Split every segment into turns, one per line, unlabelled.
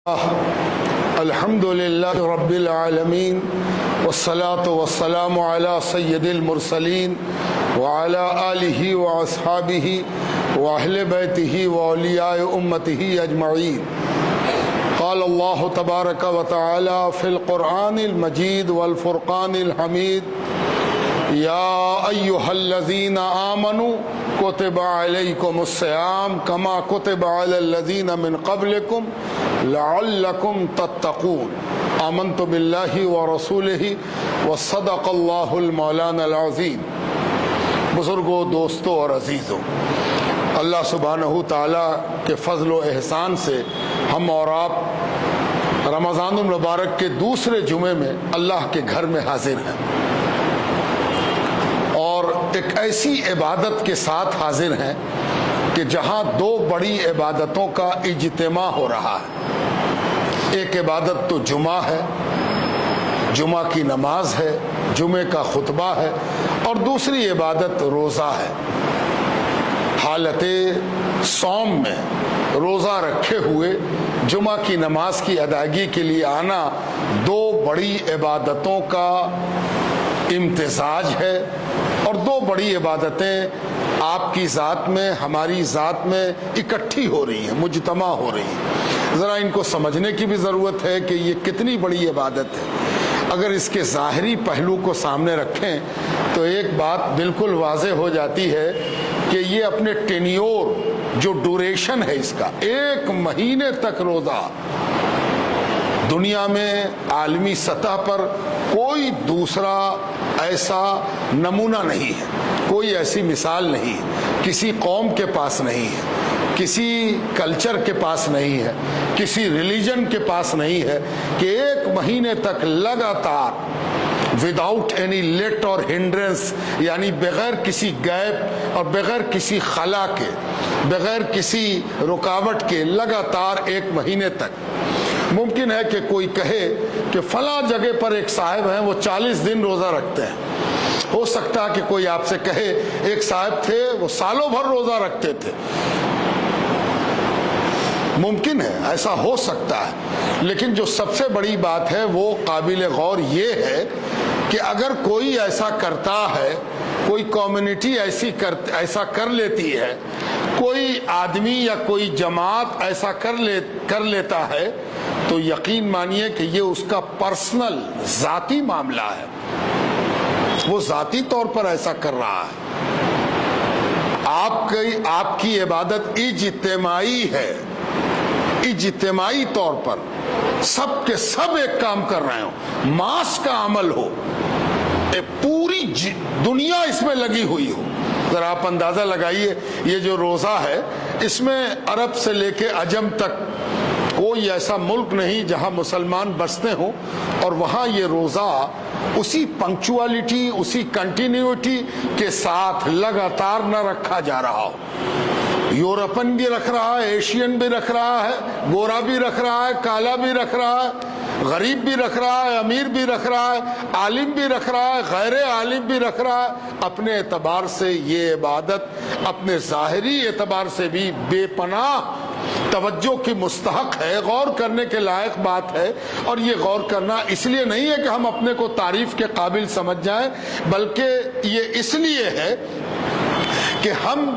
الحمد للہ رب العالمین والصلاة والسلام علی سید المرسلین وعلی آلہ واصحابہ واہل بیتہ واولیاء امتہ اجمعین. قال اللہ تبارک و تعالی فی القرآن المجید والفرقان الحمید یا ایہا الذین آمنوا کتب علیکم الصیام کما کتب علی الذین من قبلکم لعلکم تتقون. آمنت باللہ ورسولہ وصدق اللہ المولانا العظیم. بزرگوں، دوستوں اور عزیزوں، اللہ سبحانہ تعالیٰ کے فضل و احسان سے ہم اور آپ رمضان المبارک کے دوسرے جمعے میں اللہ کے گھر میں حاضر ہیں، اور ایک ایسی عبادت کے ساتھ حاضر ہیں کہ جہاں دو بڑی عبادتوں کا اجتماع ہو رہا ہے. ایک عبادت تو جمعہ ہے، جمعہ کی نماز ہے، جمعے کا خطبہ ہے، اور دوسری عبادت روزہ ہے. حالت صوم میں روزہ رکھے ہوئے جمعہ کی نماز کی ادائیگی کے لیے آنا دو بڑی عبادتوں کا امتزاج ہے، اور دو بڑی عبادتیں آپ کی ذات میں، ہماری ذات میں اکٹھی ہو رہی ہیں، مجتمع ہو رہی ہیں. ذرا ان کو سمجھنے کی بھی ضرورت ہے کہ یہ کتنی بڑی عبادت ہے. اگر اس کے ظاہری پہلو کو سامنے رکھیں تو ایک بات بالکل واضح ہو جاتی ہے کہ یہ اپنے ٹینیور، جو ڈوریشن ہے اس کا، 1 مہینے تک روزہ، دنیا میں عالمی سطح پر کوئی دوسرا ایسا نمونہ نہیں ہے، کوئی ایسی مثال نہیں ہے، کسی قوم کے پاس نہیں ہے، کسی کلچر کے پاس نہیں ہے، کسی ریلیجن کے پاس نہیں ہے کہ 1 مہینے تک لگاتار وداؤٹ اینی لیٹ اور ہنڈرنس، یعنی بغیر کسی گیپ اور بغیر کسی خلا کے، بغیر کسی رکاوٹ کے، لگاتار 1 مہینے تک. ممکن ہے کہ کوئی کہے کہ فلاں جگہ پر ایک صاحب ہیں وہ 40 دن روزہ رکھتے ہیں. ہو سکتا ہے کہ کوئی آپ سے کہے ایک صاحب تھے وہ سالوں بھر روزہ رکھتے تھے. ممکن ہے، ایسا ہو سکتا ہے، لیکن جو سب سے بڑی بات ہے وہ قابل غور یہ ہے کہ اگر کوئی ایسا کرتا ہے، کوئی کمیونٹی ایسا کر لیتی ہے، کوئی آدمی یا کوئی جماعت ایسا کر لیتا ہے، تو یقین مانیے کہ یہ اس کا پرسنل ذاتی معاملہ ہے. وہ ذاتی طور پر ایسا کر رہا ہے. آپ کی عبادت اجتماعی ہے، اجتماعی طور پر سب کے سب ایک کام کر رہے ہوں، ماس کا عمل ہو، پوری دنیا اس میں لگی ہوئی ہو. ذرا آپ اندازہ لگائیے، یہ جو روزہ ہے اس میں عرب سے لے کے عجم تک کوئی ایسا ملک نہیں جہاں مسلمان بستے ہوں اور وہاں یہ روزہ اسی پنکچوالٹی، اسی کنٹینیوٹی کے ساتھ لگاتار نہ رکھا جا رہا ہو. یورپن بھی رکھ رہا ہے، ایشین بھی رکھ رہا ہے، گورا بھی رکھ رہا ہے، کالا بھی رکھ رہا ہے، غریب بھی رکھ رہا ہے، امیر بھی رکھ رہا ہے، عالم بھی رکھ رہا ہے، غیر عالم بھی رکھ رہا ہے. اپنے اعتبار سے یہ عبادت اپنے ظاہری اعتبار سے بھی بے پناہ توجہ کی مستحق ہے، غور کرنے کے لائق بات ہے. اور یہ غور کرنا اس لیے نہیں ہے کہ ہم اپنے کو تعریف کے قابل سمجھ جائیں، بلکہ یہ اس لیے ہے کہ ہم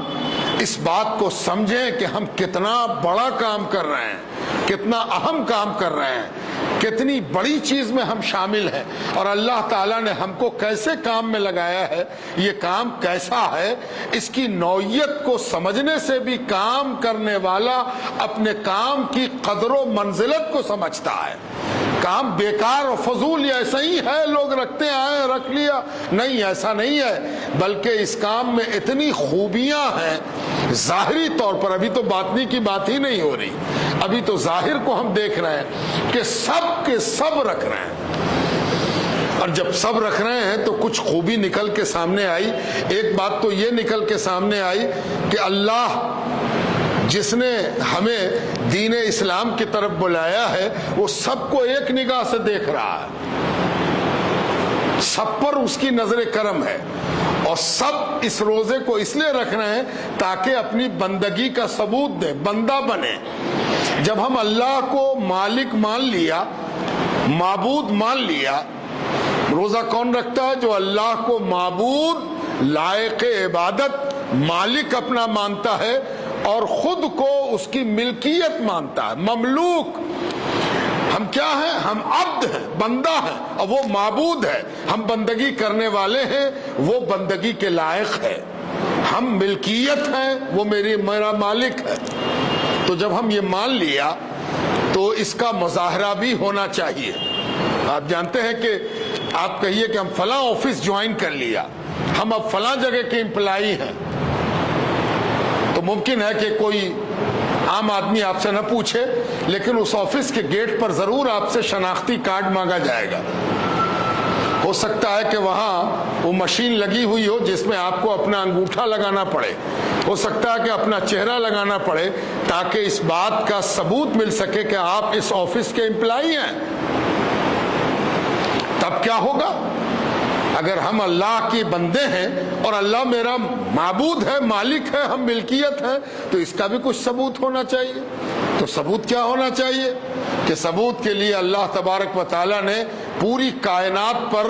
اس بات کو سمجھیں کہ ہم کتنا بڑا کام کر رہے ہیں، کتنا اہم کام کر رہے ہیں، کتنی بڑی چیز میں ہم شامل ہیں، اور اللہ تعالیٰ نے ہم کو کیسے کام میں لگایا ہے، یہ کام کیسا ہے. اس کی نوعیت کو سمجھنے سے بھی کام کرنے والا اپنے کام کی قدر و منزلت کو سمجھتا ہے. کام بیکار اور فضول ایسا ہی ہے، لوگ رکھتے آئے رکھ لیا، نہیں، ایسا نہیں ہے، بلکہ اس کام میں اتنی خوبیاں ہیں. ظاہری طور پر ابھی تو باطنی کی بات ہی نہیں ہو رہی، ابھی تو ظاہر کو ہم دیکھ رہے ہیں کہ سب کے سب رکھ رہے ہیں. اور جب سب رکھ رہے ہیں تو کچھ خوبی نکل کے سامنے آئی. ایک بات تو یہ نکل کے سامنے آئی کہ اللہ جس نے ہمیں دین اسلام کی طرف بلایا ہے وہ سب کو ایک نگاہ سے دیکھ رہا ہے، سب پر اس کی نظر کرم ہے. اور سب اس روزے کو اس لیے رکھ رہے ہیں تاکہ اپنی بندگی کا ثبوت دیں، بندہ بنے. جب ہم اللہ کو مالک مان لیا، معبود مان لیا، روزہ کون رکھتا ہے؟ جو اللہ کو معبود، لائق عبادت، مالک اپنا مانتا ہے اور خود کو اس کی ملکیت مانتا ہے، مملوک۔ ہم کیا ہیں؟ ہم عبد ہیں، بندہ ہیں، اور وہ معبود ہے۔ ہم بندگی کرنے والے ہیں، وہ بندگی کے لائق ہے۔ ہم ملکیت ہیں، وہ میرا مالک ہے۔ تو جب ہم یہ مان لیا تو اس کا مظاہرہ بھی ہونا چاہیے۔ آپ جانتے ہیں کہ آپ کہیے کہ ہم فلاں آفس جوائن کر لیا، ہم اب فلاں جگہ کے امپلائی ہیں، تو ممکن ہے کہ کوئی عام آدمی آپ سے نہ پوچھے، لیکن اس آفس کے گیٹ پر ضرور آپ سے شناختی کارڈ مانگا جائے گا۔ ہو سکتا ہے کہ وہاں وہ مشین لگی ہوئی ہو جس میں آپ کو اپنا انگوٹھا لگانا پڑے، ہو سکتا ہے کہ اپنا چہرہ لگانا پڑے، تاکہ اس بات کا ثبوت مل سکے کہ آپ اس آفس کے امپلائی ہیں۔ تب کیا ہوگا؟ اگر ہم اللہ کے بندے ہیں اور اللہ میرا معبود ہے، مالک ہے، ہم ملکیت ہیں، تو اس کا بھی کچھ ثبوت ہونا چاہیے۔ تو ثبوت کیا ہونا چاہیے؟ کہ ثبوت کے لیے اللہ تبارک و تعالیٰ نے پوری کائنات پر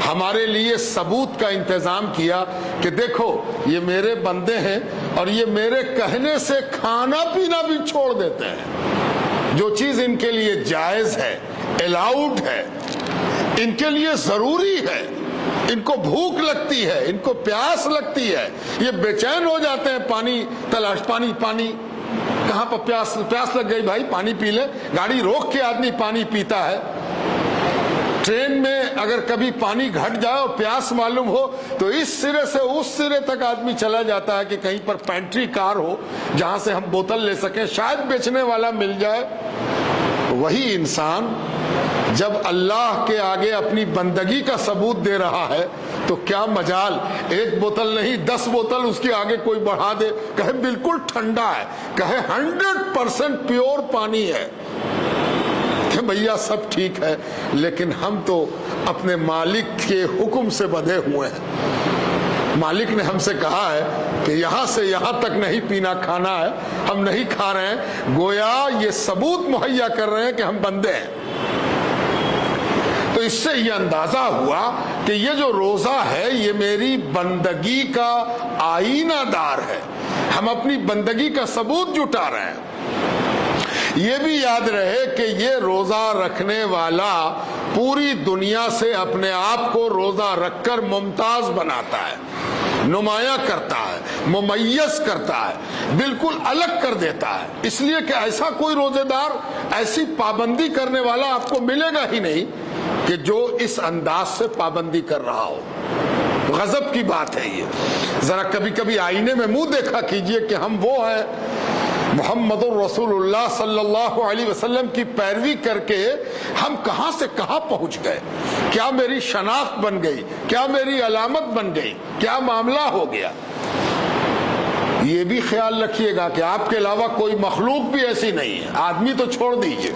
ہمارے لیے ثبوت کا انتظام کیا کہ دیکھو یہ میرے بندے ہیں اور یہ میرے کہنے سے کھانا پینا بھی چھوڑ دیتے ہیں۔ جو چیز ان کے لیے جائز ہے، الاؤڈ ہے، ان کے لیے ضروری ہے، ان کو بھوک لگتی ہے، ان کو پیاس لگتی ہے، یہ بے چین ہو جاتے ہیں، پانی تلاش، پانی کہاں پر پیاس لگ گئی بھائی پانی پی لے، گاڑی روک کے آدمی پانی پیتا ہے۔ ٹرین میں اگر کبھی پانی گھٹ جائے اور پیاس معلوم ہو تو اس سرے سے اس سرے تک آدمی چلا جاتا ہے کہ کہیں پر پینٹری کار ہو جہاں سے ہم بوتل لے سکیں، شاید بیچنے والا مل جائے۔ وہی انسان جب اللہ کے آگے اپنی بندگی کا ثبوت دے رہا ہے تو کیا مجال، ایک بوتل نہیں 10 بوتل اس کے آگے کوئی بڑھا دے، کہے بالکل ٹھنڈا ہے، کہے 100% پیور پانی ہے، کہ بھیا سب ٹھیک ہے، لیکن ہم تو اپنے مالک کے حکم سے بدھے ہوئے ہیں۔ مالک نے ہم سے کہا ہے کہ یہاں سے یہاں تک نہیں پینا کھانا ہے، ہم نہیں کھا رہے ہیں، گویا یہ ثبوت مہیا کر رہے ہیں کہ ہم بندے ہیں۔ تو اس سے یہ اندازہ ہوا کہ یہ جو روزہ ہے یہ میری بندگی کا آئینہ دار ہے، ہم اپنی بندگی کا ثبوت جٹا رہے ہیں۔ یہ بھی یاد رہے کہ یہ روزہ رکھنے والا پوری دنیا سے اپنے آپ کو روزہ رکھ کر ممتاز بناتا ہے، نمایاں کرتا ہے، ممیز کرتا ہے، بالکل الگ کر دیتا ہے، اس لیے کہ ایسا کوئی روزے دار، ایسی پابندی کرنے والا آپ کو ملے گا ہی نہیں کہ جو اس انداز سے پابندی کر رہا ہو۔ غضب کی بات ہے یہ۔ ذرا کبھی کبھی آئینے میں منہ دیکھا کیجئے کہ ہم وہ ہیں محمد الرسول اللہ صلی اللہ علیہ وسلم کی پیروی کر کے ہم کہاں سے کہاں پہنچ گئے، کیا میری شناخت بن گئی، کیا میری علامت بن گئی، کیا معاملہ ہو گیا۔ یہ بھی خیال رکھیے گا کہ آپ کے علاوہ کوئی مخلوق بھی ایسی نہیں ہے، آدمی تو چھوڑ دیجئے،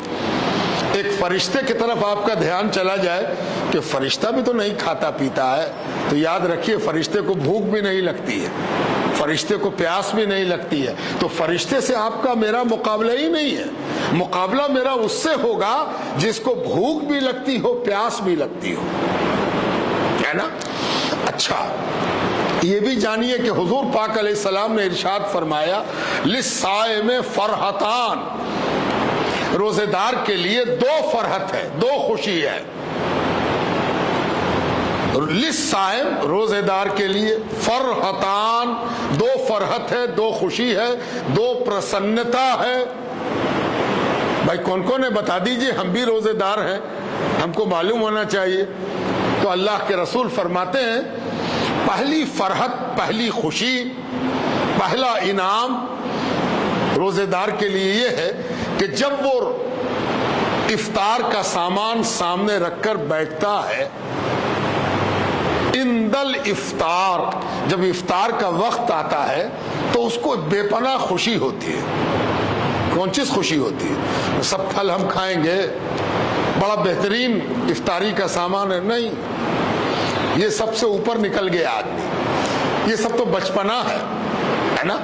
ایک فرشتے کی طرف آپ کا دھیان چلا جائے کہ فرشتہ بھی تو نہیں کھاتا پیتا ہے، تو یاد رکھیے فرشتے کو بھوک بھی نہیں لگتی ہے، فرشتے کو پیاس بھی نہیں لگتی ہے، تو فرشتے سے آپ کا میرا مقابلہ ہی نہیں ہے۔ مقابلہ میرا اس سے ہوگا جس کو بھوک بھی لگتی ہو، پیاس بھی لگتی ہو، ہے نا؟ اچھا، یہ بھی جانیے کہ حضور پاک علیہ السلام نے ارشاد فرمایا للصائم فرحتان، روزے دار کے لیے 2 فرحت ہے، 2 خوشی ہے۔ للصائم، روزے دار کے لیے، فرحتان، 2 فرحت ہے، 2 خوشی ہے، 2 پرسنتا ہے۔ بھائی کون کون ہے بتا دیجئے، ہم بھی روزے دار ہیں، ہم کو معلوم ہونا چاہیے۔ تو اللہ کے رسول فرماتے ہیں پہلی فرحت، پہلی خوشی، پہلا انعام روزے دار کے لیے یہ ہے کہ جب وہ افطار کا سامان سامنے رکھ کر بیٹھتا ہے، اندل افطار، جب افطار کا وقت آتا ہے تو اس کو بے پناہ خوشی ہوتی ہے۔ کون چیز خوشی ہوتی ہے؟ سب پھل ہم کھائیں گے، بڑا بہترین افطاری کا سامان ہے، نہیں، یہ سب سے اوپر نکل گیا آدمی، یہ سب تو بچپنا ہے۔ ہے نا.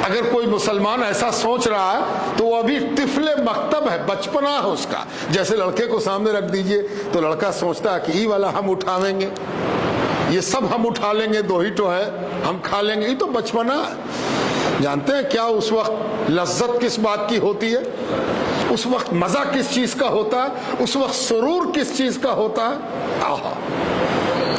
اگر کوئی مسلمان ایسا سوچ رہا ہے تو وہ ابھی طفل مکتب ہے, بچپنا ہے اس کا. جیسے لڑکے کو سامنے رکھ دیجئے تو لڑکا سوچتا ہے کہ یہ والا ہم اٹھاویں گے, یہ سب ہم اٹھا لیں گے, 2 ہی تو ہے, ہم کھا لیں گے. یہ تو بچپنا ہے. جانتے ہیں کیا اس وقت لذت کس بات کی ہوتی ہے, اس وقت مزہ کس چیز کا ہوتا ہے, اس وقت سرور کس چیز کا ہوتا ہے؟ آہا,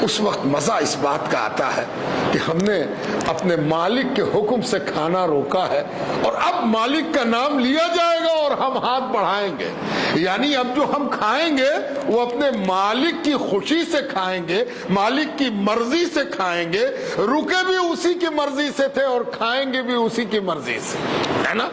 اس وقت مزہ اس بات کا آتا ہے کہ ہم نے اپنے مالک کے حکم سے کھانا روکا ہے اور اب مالک کا نام لیا جائے گا اور ہم ہاتھ بڑھائیں گے. یعنی اب جو ہم کھائیں گے وہ اپنے مالک کی خوشی سے کھائیں گے, مالک کی مرضی سے کھائیں گے. رکے بھی اسی کی مرضی سے تھے اور کھائیں گے بھی اسی کی مرضی سے, ہے نا.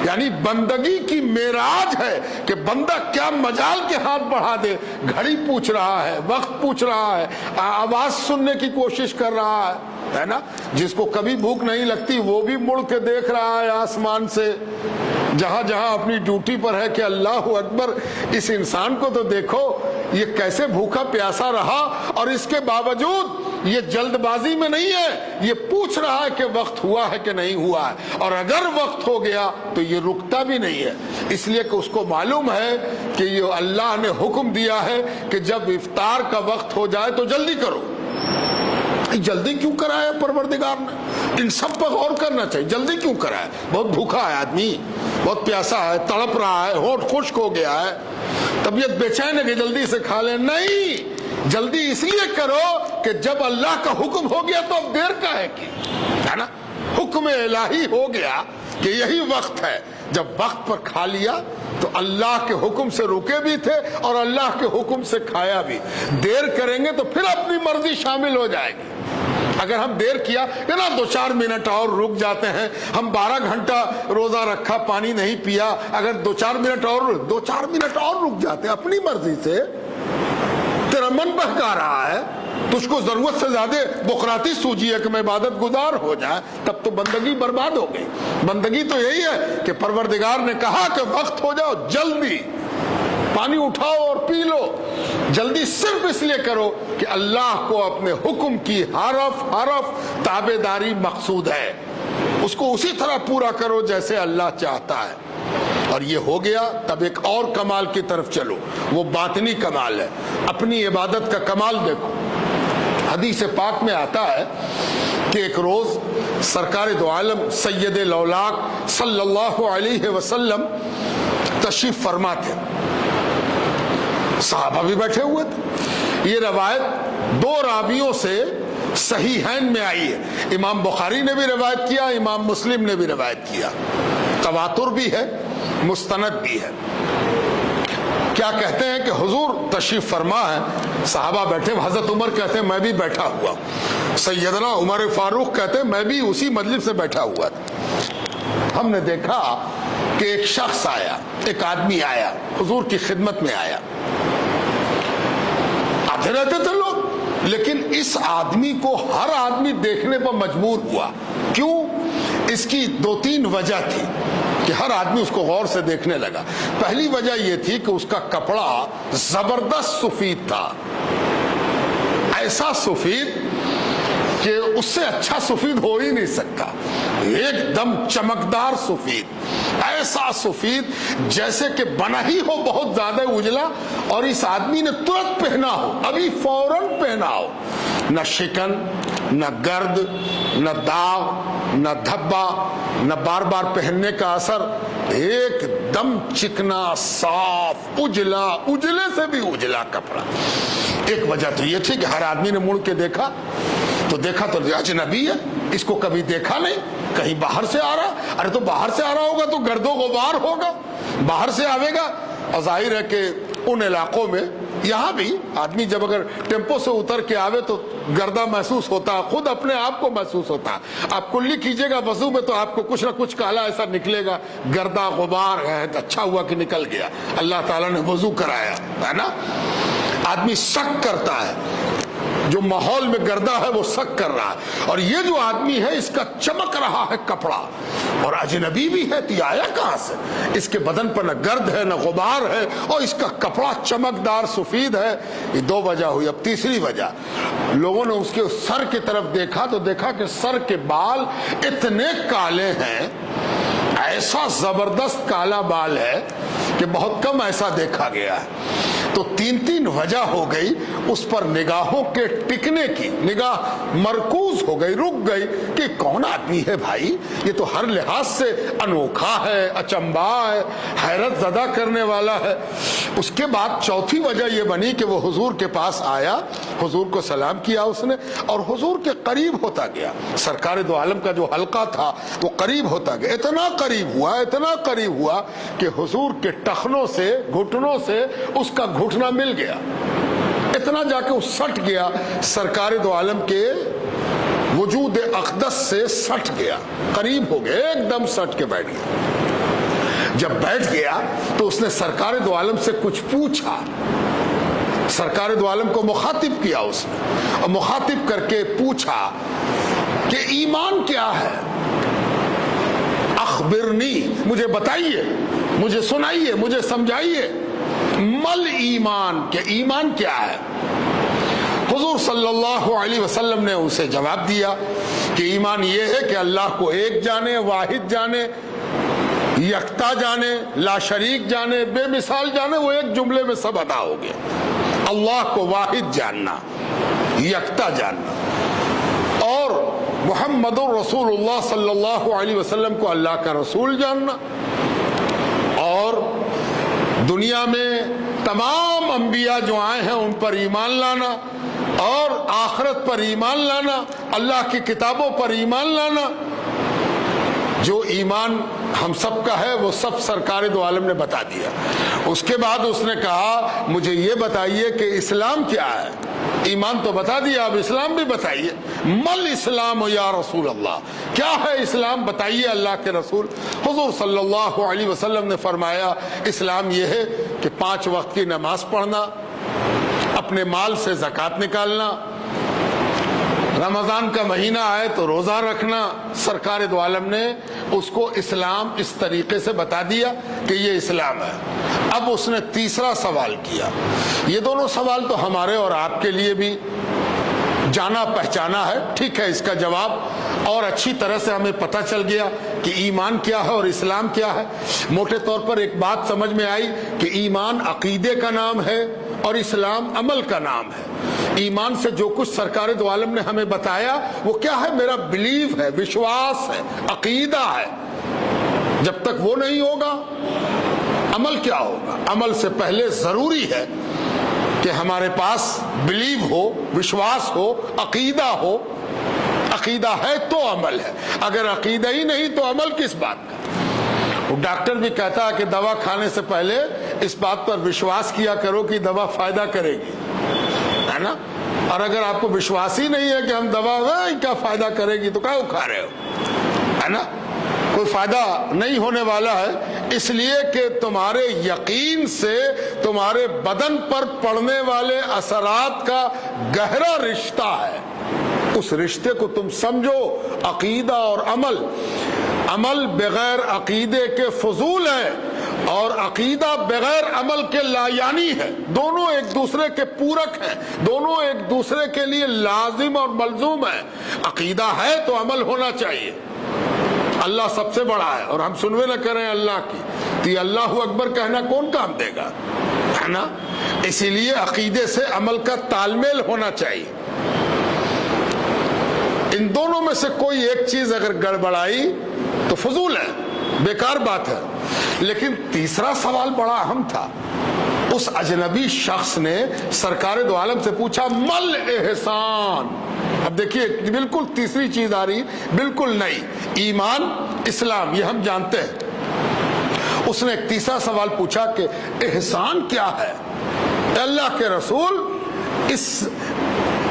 یعنی بندگی کی معراج ہے کہ بندہ کیا مجال کے ہاتھ بڑھا دے, گھڑی پوچھ رہا ہے, وقت پوچھ رہا ہے, آواز سننے کی کوشش کر رہا ہے نا. جس کو کبھی بھوک نہیں لگتی وہ بھی مڑ کے دیکھ رہا ہے آسمان سے, جہاں جہاں اپنی ڈیوٹی پر ہے کہ اللہ اکبر, اس انسان کو تو دیکھو یہ کیسے بھوکا پیاسا رہا اور اس کے باوجود یہ جلد بازی میں نہیں ہے, یہ پوچھ رہا ہے کہ وقت ہوا ہے کہ نہیں ہوا ہے, اور اگر وقت ہو گیا تو یہ رکتا بھی نہیں ہے. اس لیے کہ اس کو معلوم ہے کہ یہ اللہ نے حکم دیا ہے کہ جب افطار کا وقت ہو جائے تو جلدی کرو. جلدی کیوں کرایا پروردگار نے؟ ان سب پر غور کرنا چاہیے. جلدی کیوں کرایا؟ بہت بھوکا ہے آدمی, بہت پیاسا ہے, تڑپ رہا ہے, ہونٹ خشک ہو گیا ہے, طبیعت بے چین ہے کہ جلدی سے کھا لیں. نہیں, جلدی اس لیے کرو کہ جب اللہ کا حکم ہو گیا تو اب دیر کا ہے کی, ہے نا. حکم الہی ہو گیا کہ یہی وقت ہے. جب وقت پر کھا لیا تو اللہ کے حکم سے رکے بھی تھے اور اللہ کے حکم سے کھایا بھی. دیر کریں گے تو پھر اپنی مرضی شامل ہو جائے گی. اگر ہم دیر کیا کہ نا 2-4 منٹ اور رک جاتے ہیں, ہم 12 گھنٹہ روزہ رکھا, پانی نہیں پیا, اگر 2-4 منٹ اور رک جاتے اپنی مرضی سے, تیرا من بہکا رہا ہے, تجھ کو ضرورت سے زیادہ بقراتی سوجی ہے کہ میں عبادت گزار ہو جائے, تب تو بندگی برباد ہو گئی. بندگی تو یہی ہے کہ پروردگار نے کہا کہ وقت ہو جاؤ, جلدی پانی اٹھاؤ اور پی لو. جلدی صرف اس لیے کرو کہ اللہ کو اپنے حکم کی حرف تابع داری مقصود ہے, اس کو اسی طرح پورا کرو جیسے اللہ چاہتا ہے. اور یہ ہو گیا, تب ایک اور کمال کی طرف چلو, وہ باطنی کمال ہے. اپنی عبادت کا کمال دیکھو. حدیث پاک میں آتا ہے کہ ایک روز سرکار دو عالم سید الاولاق صلی اللہ علیہ وسلم تشریف فرما تھے, صحابہ بھی بیٹھے ہوئے تھے. یہ روایت 2 راویوں سے صحیحین میں آئی ہے. امام بخاری نے بھی روایت کیا, امام مسلم نے بھی روایت کیا. تواتر بھی ہے, مستند بھی ہے. کیا کہتے ہیں کہ حضور تشریف فرما ہے, صحابہ بیٹھے, حضرت عمر کہتے ہیں میں بھی بیٹھا ہوا, سیدنا عمر فاروق کہتے ہیں میں بھی اسی مجلس سے بیٹھا ہوا تھا. ہم نے دیکھا کہ ایک شخص آیا, ایک آدمی آیا, حضور کی خدمت میں آیا. آتے رہتے تھے لوگ, لیکن اس آدمی کو ہر آدمی دیکھنے پر مجبور ہوا. کیوں؟ اس کی 2-3 وجہ تھی کہ ہر آدمی اس کو غور سے دیکھنے لگا. پہلی وجہ یہ تھی کہ اس کا کپڑا زبردست سفید تھا, ایسا سفید کہ اس سے اچھا سفید ہو ہی نہیں سکتا, ایک دم چمکدار سفید, ایسا سفید جیسے کہ بنا ہی ہو بہت زیادہ اجلا اور اس آدمی نے ترنت پہنا ہو, ابھی فوراً پہنا ہو. نہ شکن, نہ گرد, نہ داغ, نہ دھبا, نہ بار بار پہننے کا اثر, ایک دم چکنا, صاف, اجلا, اجلے سے بھی اجلا کپڑا. ایک وجہ تو یہ تھی کہ ہر آدمی نے مڑ کے دیکھا تو اجنبی ہے, اس کو کبھی دیکھا نہیں, کہیں باہر سے آ رہا. ارے تو باہر سے آ رہا ہوگا تو گرد و غبار ہوگا, باہر سے آوے گا. اور ظاہر ہے کہ ان علاقوں میں, یہاں بھی آدمی جب اگر ٹیمپو سے اتر کے آوے تو گردہ محسوس ہوتا ہے, خود اپنے آپ کو محسوس ہوتا ہے. آپ کلی کیجئے گا وضو میں تو آپ کو کچھ نہ کچھ کالا ایسا نکلے گا, گردہ غبار ہے. اچھا ہوا کہ نکل گیا, اللہ تعالیٰ نے وضو کرایا, ہے نا. آدمی شک کرتا ہے, جو ماحول میں گردہ ہے وہ سک کر رہا ہے، اور یہ جو آدمی ہے اس کا چمک رہا ہے کپڑا، اور اجنبی بھی ہے تو یہ آیا کہاں سے؟ اس کے بدن پر نہ گرد ہے نہ غبار ہے، اور اس کا کپڑا چمکدار سفید ہے۔ یہ دو وجہ ہوئی۔ اب تیسری وجہ، لوگوں نے اس کے سر کی طرف دیکھا تو دیکھا کہ سر کے بال اتنے کالے ہیں، ایسا زبردست کالا بال ہے کہ بہت کم ایسا دیکھا گیا ہے۔ تو تین وجہ ہو گئی اس پر نگاہوں کے ٹکنے کی، نگاہ مرکوز ہو گئی، رک گئی کہ کون آدمی ہے بھائی، یہ تو ہر لحاظ سے انوکھا ہے، اچنبا ہے، حیرت زدہ کرنے والا ہے۔ اس کے بعد چوتھی وجہ یہ بنی کہ وہ حضور کے پاس آیا، حضور کو سلام کیا اس نے، اور حضور کے قریب ہوتا گیا۔ سرکار دو عالم کا جو حلقہ تھا وہ قریب ہوتا گیا، اتنا قریب ہوا کہ حضور کے ٹخنوں سے، گھٹنوں سے اس کا گھٹنا مل گیا، اتنا جا کے وہ سٹ گیا، سرکار دو عالم کے وجود اقدس سے سٹ گیا، قریب ہو گیا، ایک دم سٹ کے بیٹھ گیا۔ جب بیٹھ گیا تو اس نے سرکار دو عالم سے کچھ پوچھا، سرکار دو عالم کو مخاطب کیا اس نے، اور مخاطب کر کے پوچھا کہ ایمان کیا ہے؟ اخبرنی، مجھے بتائیے، مجھے سنائیے، مجھے سمجھائیے، مل ایمان، کہ ایمان کیا ہے؟ حضور صلی اللہ علیہ وسلم نے اسے جواب دیا کہ ایمان یہ ہے کہ اللہ کو ایک جانے، واحد جانے، یکتا جانے، لا شریک جانے، بے مثال جانے۔ وہ ایک جملے میں سب ادا ہو گیا، اللہ کو واحد جاننا، یکتا جاننا، اور محمد رسول اللہ صلی اللہ علیہ وسلم کو اللہ کا رسول جاننا، اور دنیا میں تمام انبیاء جو آئے ہیں ان پر ایمان لانا، اور آخرت پر ایمان لانا، اللہ کی کتابوں پر ایمان لانا۔ جو ایمان ہم سب کا ہے وہ سب سرکار دو عالم نے بتا دیا۔ اس کے بعد اس نے کہا مجھے یہ بتائیے کہ اسلام کیا ہے؟ ایمان تو بتا دیا، اب اسلام بھی بتائیے۔ مل اسلام یا رسول اللہ، کیا ہے اسلام؟ بتائیے اللہ کے رسول۔ حضور صلی اللہ علیہ وسلم نے فرمایا اسلام یہ ہے کہ 5 وقت کی نماز پڑھنا، اپنے مال سے زکوٰۃ نکالنا، رمضان کا مہینہ آئے تو روزہ رکھنا۔ سرکار دو عالم نے اس کو اسلام اس طریقے سے بتا دیا کہ یہ اسلام ہے۔ اب اس نے تیسرا سوال کیا۔ یہ دونوں سوال تو ہمارے اور آپ کے لیے بھی جانا پہچانا ہے، ٹھیک ہے، اس کا جواب اور اچھی طرح سے ہمیں پتہ چل گیا کہ ایمان کیا ہے اور اسلام کیا ہے۔ موٹے طور پر ایک بات سمجھ میں آئی کہ ایمان عقیدے کا نام ہے اور اسلام عمل کا نام ہے۔ ایمان سے جو کچھ سرکار دو عالم نے ہمیں بتایا وہ کیا ہے؟ میرا بلیف ہے، وشواس ہے، عقیدہ ہے۔ جب تک وہ نہیں ہوگا عمل کیا ہوگا؟ عمل سے پہلے ضروری ہے کہ ہمارے پاس بلیو ہو، وشواس ہو، عقیدہ ہو۔ عقیدہ ہے تو عمل ہے، اگر عقیدہ ہی نہیں تو عمل کس بات کا؟ ڈاکٹر بھی کہتا ہے کہ دوا کھانے سے پہلے اس بات پر وشواس کیا کرو کہ دوا فائدہ کرے گی، ہے نا؟ اور اگر آپ کو وشواس ہی نہیں ہے کہ ہم دوا کیا فائدہ کرے گی تو کیا کھا رہے ہو، ہے نا؟ کوئی فائدہ نہیں ہونے والا ہے، اس لیے کہ تمہارے یقین سے تمہارے بدن پر پڑنے والے اثرات کا گہرا رشتہ ہے۔ اس رشتے کو تم سمجھو۔ عقیدہ اور عمل، عمل بغیر عقیدے کے فضول ہے اور عقیدہ بغیر عمل کے لا یعنی ہے۔ دونوں ایک دوسرے کے پورک ہیں، دونوں ایک دوسرے کے لیے لازم اور ملزوم ہیں۔ عقیدہ ہے تو عمل ہونا چاہیے۔ اللہ سب سے بڑا ہے اور ہم سنوے نہ کریں اللہ کی تو یہ اللہ اکبر کہنا کون کام دے گا، ہے نا؟ اسی لیے عقیدے سے عمل کا تال میل ہونا چاہیے۔ ان دونوں میں سے کوئی ایک چیز اگر گڑبڑائی تو فضول ہے، بیکار بات ہے۔ لیکن تیسرا سوال بڑا اہم تھا۔ اس اجنبی شخص نے سرکار دو عالم سے پوچھا مل احسان۔ اب دیکھیے بالکل تیسری چیز آ رہی، بالکل نئی۔ ایمان، اسلام یہ ہم جانتے ہیں۔ اس نے ایک تیسرا سوال پوچھا کہ احسان کیا ہے؟ اللہ کے رسول،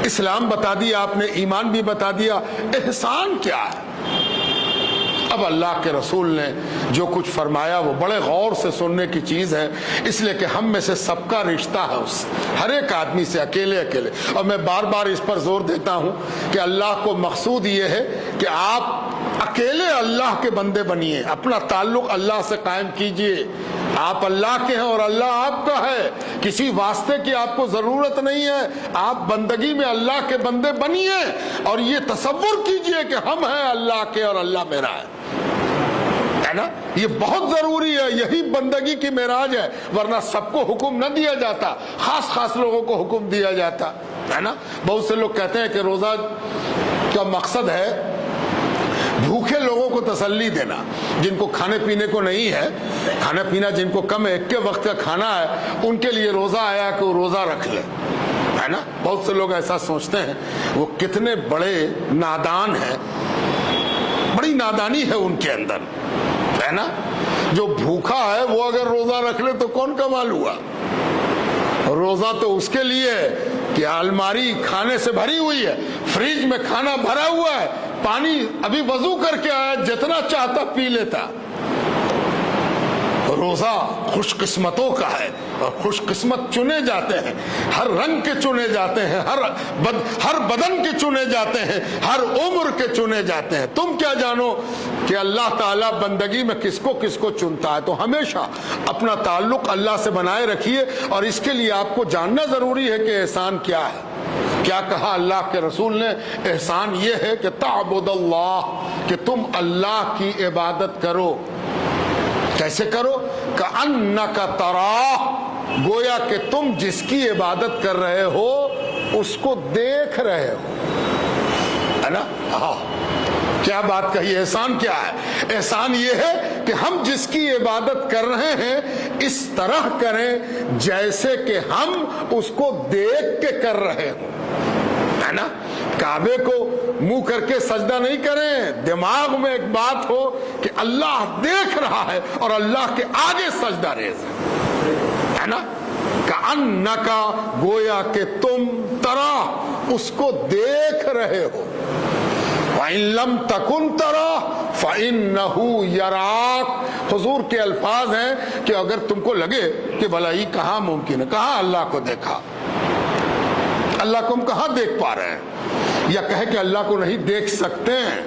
اسلام بتا دیا آپ نے، ایمان بھی بتا دیا، احسان کیا ہے؟ اب اللہ کے رسول نے جو کچھ فرمایا وہ بڑے غور سے سننے کی چیز ہے، اس لیے کہ ہم میں سے سب کا رشتہ ہے اس ہر ایک آدمی سے اکیلے اکیلے. اور میں بار بار اس پر زور دیتا ہوں کہ اللہ کو مقصود یہ ہے کہ آپ اکیلے اللہ کے بندے بنیے، اپنا تعلق اللہ سے قائم کیجئے. آپ اللہ کے ہیں اور اللہ آپ کا ہے، کسی واسطے کی آپ کو ضرورت نہیں ہے. آپ بندگی میں اللہ کے بندے بنیے اور یہ تصور کیجئے کہ ہم ہیں اللہ کے اور اللہ میرا ہے نا. یہ بہت ضروری ہے، یہی بندگی کی معراج ہے، ورنہ سب کو حکم نہ دیا جاتا، خاص خاص لوگوں کو حکم دیا جاتا ہے نا. بہت سے لوگ کہتے ہیں کہ روزہ کا مقصد ہے بھوکے لوگوں کو تسلی دینا، جن کو کھانے پینے کو نہیں ہے، کھانا پینا جن کو کم ہے، ایک کے وقت کا کھانا ہے، ان کے لیے روزہ آیا کہ وہ روزہ رکھ لے ہے نا. بہت سے لوگ ایسا سوچتے ہیں، وہ کتنے بڑے نادان ہیں، بڑی نادانی ہے ان کے اندر ہے نا. جو بھوکا ہے وہ اگر روزہ رکھ لے تو کون کمال ہوا. روزہ تو اس کے لیے ہے کہ الماری کھانے سے بھری ہوئی ہے، فریج میں کھانا بھرا ہوا ہے، پانی ابھی وضو کر کے آیا، جتنا چاہتا پی لیتا. روزہ خوش قسمتوں کا ہے اور خوش قسمت چنے جاتے ہیں، ہر رنگ کے چنے جاتے ہیں، ہر بدن کے چنے جاتے ہیں، ہر عمر کے چنے جاتے ہیں. تم کیا جانو کہ اللہ تعالیٰ بندگی میں کس کو چنتا ہے. تو ہمیشہ اپنا تعلق اللہ سے بنائے رکھیے، اور اس کے لیے آپ کو جاننا ضروری ہے کہ احسان کیا ہے. کیا کہا اللہ کے رسول نے؟ احسان یہ ہے کہ تعبد اللہ، کہ تم اللہ کی عبادت کرو. کیسے کرو؟ کأنک تراہ، گویا کہ تم جس کی عبادت کر رہے ہو اس کو دیکھ رہے ہو ہے نا. ہاں، کیا بات کہی. احسان کیا ہے؟ احسان یہ ہے کہ ہم جس کی عبادت کر رہے ہیں اس طرح کریں جیسے کہ ہم اس کو دیکھ کے کر رہے ہوں ہے نا. کعبے کو منہ کر کے سجدہ نہیں کریں، دماغ میں ایک بات ہو کہ اللہ دیکھ رہا ہے اور اللہ کے آگے سجدہ ریز ہے نا. کأنک، گویا کہ تم ترا، اس کو دیکھ رہے ہو. وَإِن لَمْ تَكُنْ تَرَاهُ فَإِنَّهُ يَرَاكَ. حضور کے الفاظ ہیں کہ اگر تم کو لگے کہ بھلا یہ کہاں ممکن ہے، کہاں اللہ کو دیکھا، اللہ کو ہم کہاں دیکھ پا رہے ہیں، یا کہے کہ اللہ کو نہیں دیکھ سکتے ہیں.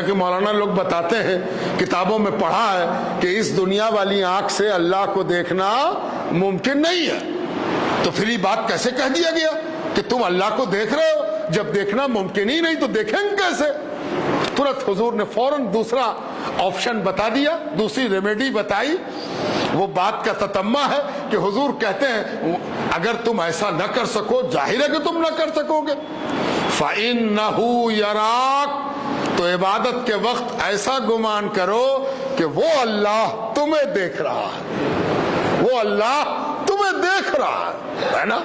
کہ مولانا لوگ بتاتے ہیں، کتابوں میں پڑھا ہے کہ اس دنیا والی آنکھ سے اللہ کو دیکھنا ممکن نہیں ہے. تو پھر یہ بات کیسے کہہ دیا گیا کہ تم اللہ کو دیکھ رہے ہو؟ جب دیکھنا ممکن ہی نہیں تو دیکھیں گے کیسے؟ ترنت حضور نے فوراً دوسرا آپشن بتا دیا، دوسری ریمیڈی بتائی. وہ بات کا تتمہ ہے کہ حضور کہتے ہیں اگر تم ایسا نہ کر سکو، ظاہر ہے کہ تم نہ کر سکو گے. فَإِنَّهُ يَرَاكَ، تو عبادت کے وقت ایسا گمان کرو کہ وہ اللہ تمہیں دیکھ رہا ہے، وہ اللہ تمہیں دیکھ رہا ہے نا.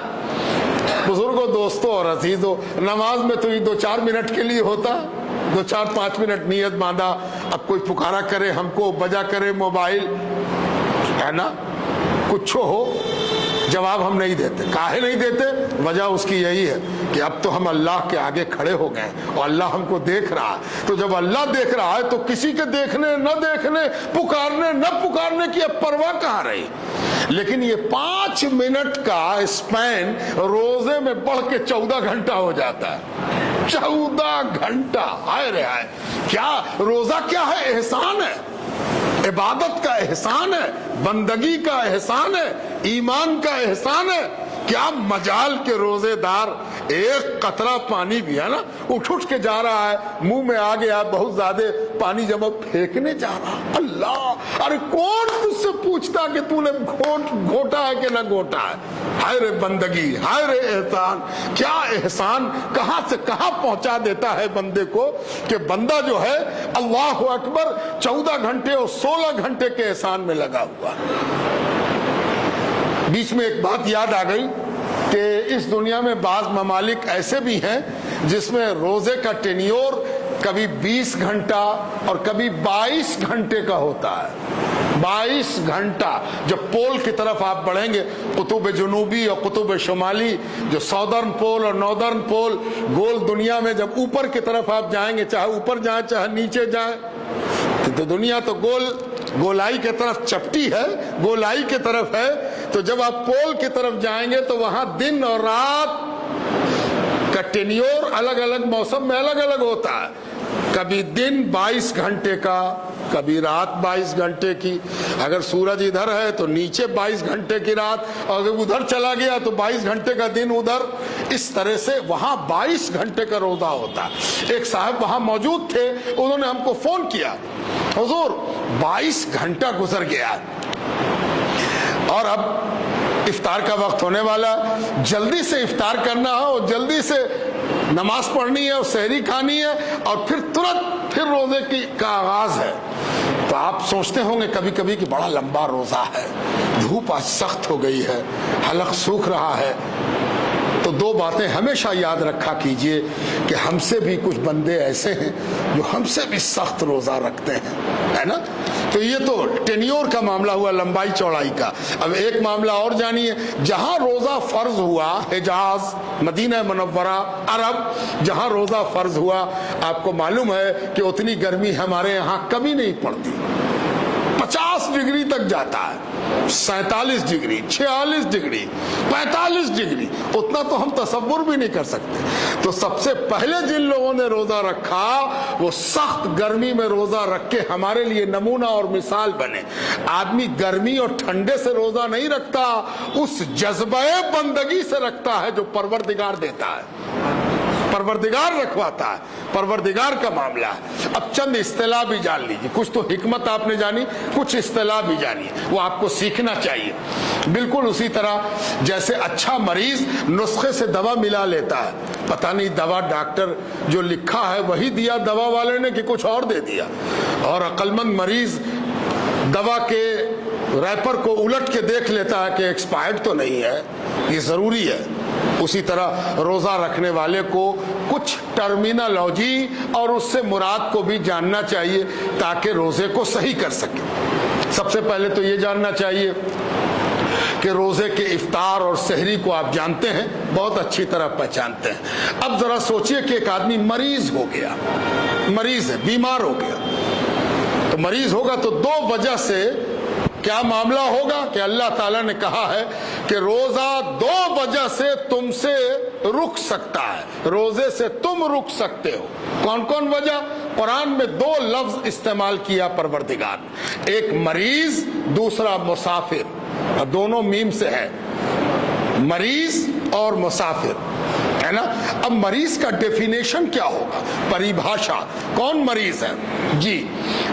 بزرگوں، دوستوں اور عزیزوں، نماز میں تو یہ 2-4 منٹ کے لیے ہوتا، 2-4-5 منٹ نیت باندھا، اب کوئی پکارا کرے ہم کو، بجا کرے موبائل ہے نا، کچھ ہو، جواب ہم نہیں دیتے. کاہے نہیں دیتے؟ وجہ اس کی یہی ہے کہ اب تو ہم اللہ کے آگے کھڑے ہو گئے اور اللہ ہم کو دیکھ رہا ہے. تو جب اللہ دیکھ رہا ہے تو کسی کے دیکھنے نہ دیکھنے، پکارنے نہ پکارنے کی اب پرواہ کہاں رہی. لیکن یہ 5 منٹ کا اسپین روزے میں بڑھ کے 14 گھنٹہ ہو جاتا ہے. 14 گھنٹہ، ہائے رے ہائے. کیا روزہ کیا ہے؟ احسان ہے، عبادت کا احسان ہے، بندگی کا احسان ہے، ایمان کا احسان ہے. کیا مجال کے روزے دار ایک قطرہ پانی بھی ہے نا اٹھ کے جا رہا ہے، منہ میں آ گیا بہت زیادہ پانی جب پھینکنے جا رہا. اللہ، ارے کون تجھ سے پوچھتا کہ تو نے گھوٹا ہے کہ نہ گھوٹا ہے. ہائے رے بندگی، ہائے رے احسان. کیا احسان کہاں سے کہاں پہنچا دیتا ہے بندے کو کہ بندہ جو ہے اللہ اکبر 14 گھنٹے اور 16 گھنٹے کے احسان میں لگا ہوا. بیچ میں ایک بات یاد آ گئی کہ اس دنیا میں بعض ممالک ایسے بھی ہیں جس میں روزے کا ٹینیور کبھی 20 گھنٹہ اور کبھی 22 گھنٹے کا ہوتا ہے. 22 گھنٹہ. جب پول کی طرف آپ بڑھیں گے، قطب جنوبی اور قطب شمالی، جو ساؤدرن پول اور ناردرن پول، گول دنیا میں جب اوپر کی طرف آپ جائیں گے، چاہے اوپر جائیں چاہے نیچے جائیں، تو دنیا تو گولائی کی طرف چپٹی ہے، گولائی کی طرف ہے، تو جب آپ پول کی طرف جائیں گے تو وہاں دن اور رات کا ٹینیور الگ الگ موسم میں الگ الگ ہوتا ہے، کبھی دن 22 گھنٹے کا، کبھی رات 22 گھنٹے کی، اگر سورج ادھر ہے تو نیچے 22 گھنٹے کی رات، اور اگر ادھر چلا گیا تو 22 گھنٹے کا دن ادھر، اس طرح سے وہاں 22 گھنٹے کا روزہ ہوتا ہے۔ ایک صاحب وہاں موجود تھے، انہوں نے ہم کو فون کیا، حضور 22 گھنٹہ گزر گیا اور اب افطار کا وقت ہونے والا، جلدی سے افطار کرنا ہے اور جلدی سے نماز پڑھنی ہے اور سحری کھانی ہے اور پھر ترنت پھر روزے کا آغاز ہے۔ تو آپ سوچتے ہوں گے کبھی کبھی کہ بڑا لمبا روزہ ہے، دھوپ آج سخت ہو گئی ہے، حلق سوکھ رہا ہے، تو دو باتیں ہمیشہ یاد رکھا کیجئے کہ ہم سے بھی کچھ بندے ایسے ہیں جو ہم سے بھی سخت روزہ رکھتے ہیں، ہے نا۔ تو یہ تو ٹینیور کا معاملہ ہوا، لمبائی چوڑائی کا۔ اب ایک معاملہ اور جانیے، جہاں روزہ فرض ہوا، حجاز، مدینہ منورہ، عرب، جہاں روزہ فرض ہوا، آپ کو معلوم ہے کہ اتنی گرمی ہمارے یہاں کبھی نہیں پڑتی، 50 ڈگری تک جاتا ہے، 47 ڈگری، 46 ڈگری، 45 ڈگری، اتنا تو ہم تصور بھی نہیں کر سکتے۔ تو سب سے پہلے جن لوگوں نے روزہ رکھا وہ سخت گرمی میں روزہ رکھ کے ہمارے لیے نمونہ اور مثال بنے۔ آدمی گرمی اور ٹھنڈے سے روزہ نہیں رکھتا، اس جذبہ بندگی سے رکھتا ہے جو پروردگار دیتا ہے، پروردگار رکھواتا ہے، پروردگار کا معاملہ ہے۔ اب چند اصطلاح بھی جان لیجیے، کچھ تو حکمت آپ نے جانی، کچھ اصطلاح بھی جانی، وہ آپ کو سیکھنا چاہیے۔ بالکل اسی طرح جیسے اچھا مریض نسخے سے دوا ملا لیتا ہے، پتہ نہیں دوا ڈاکٹر جو لکھا ہے وہی دیا دوا والے نے کہ کچھ اور دے دیا، اور عقل مند مریض دوا کے ریپر کو الٹ کے دیکھ لیتا ہے کہ ایکسپائرڈ تو نہیں ہے، یہ ضروری ہے۔ اسی طرح روزہ رکھنے والے کو کچھ ٹرمینالوجی اور اس سے مراد کو بھی جاننا چاہیے تاکہ روزے کو صحیح کر سکے۔ سب سے پہلے تو یہ جاننا چاہیے کہ روزے کے افطار اور سحری کو آپ جانتے ہیں، بہت اچھی طرح پہچانتے ہیں۔ اب ذرا سوچئے کہ ایک آدمی مریض ہو گیا، مریض ہے، بیمار ہو گیا، تو مریض ہوگا تو دو وجہ سے کیا معاملہ ہوگا کہ اللہ تعالیٰ نے کہا ہے کہ روزہ دو وجہ سے تم سے رک سکتا ہے، روزے سے تم رک سکتے ہو۔ کون کون وجہ؟ قرآن میں دو لفظ استعمال کیا پروردگار نے، ایک مریض، دوسرا مسافر، اور دونوں میم سے ہے، مریض اور مسافر، ہے نا۔ اب مریض کا ڈیفینیشن کیا ہوگا، پریبھاشا، کون مریض ہے؟ جی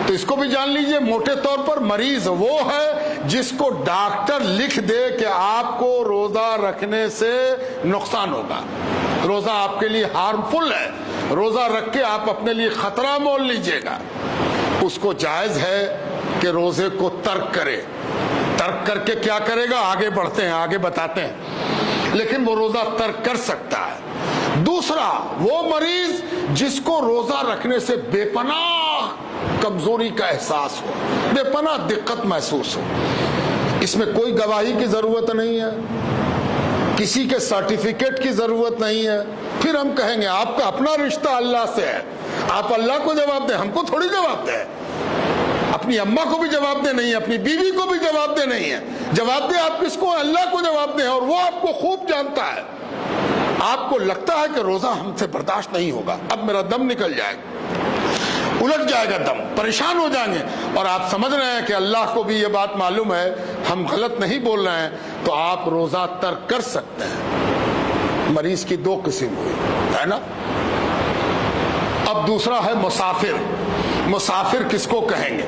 تو اس کو بھی جان لیجئے، موٹے طور پر مریض وہ ہے جس کو ڈاکٹر لکھ دے کہ آپ کو روزہ رکھنے سے نقصان ہوگا، روزہ آپ کے لیے ہارمفل ہے، روزہ رکھ کے آپ اپنے لیے خطرہ مول لیجئے گا، اس کو جائز ہے کہ روزے کو ترک کرے۔ ترک کر کے کیا کرے گا، آگے بڑھتے ہیں، آگے بتاتے ہیں، لیکن وہ روزہ ترک کر سکتا ہے۔ دوسرا وہ مریض جس کو روزہ رکھنے سے بے پناہ کمزوری کا احساس ہو، بے پناہ دقت محسوس ہو، اس میں کوئی گواہی کی ضرورت نہیں ہے، کسی کے سرٹیفکیٹ کی ضرورت نہیں ہے، پھر ہم کہیں گے آپ کا اپنا رشتہ اللہ سے ہے، آپ اللہ کو جواب دیں، ہم کو تھوڑی جواب دیں، اپنی اماں کو بھی جواب دیں نہیں، اپنی بیوی کو بھی جواب دیں نہیں ہے، جواب دیں آپ کس کو، اللہ کو جواب دیں، اور وہ آپ کو خوب جانتا ہے۔ آپ کو لگتا ہے کہ روزہ ہم سے برداشت نہیں ہوگا، اب میرا دم نکل جائے گا، الٹ جائے گا دم، پریشان ہو جائیں گے، اور آپ سمجھ رہے ہیں کہ اللہ کو بھی یہ بات معلوم ہے ہم غلط نہیں بول رہے ہیں، تو آپ روزہ ترک کر سکتے ہیں۔ مریض کی دو قسم ہوئی، ہے نا۔ اب دوسرا ہے مسافر۔ مسافر کس کو کہیں گے؟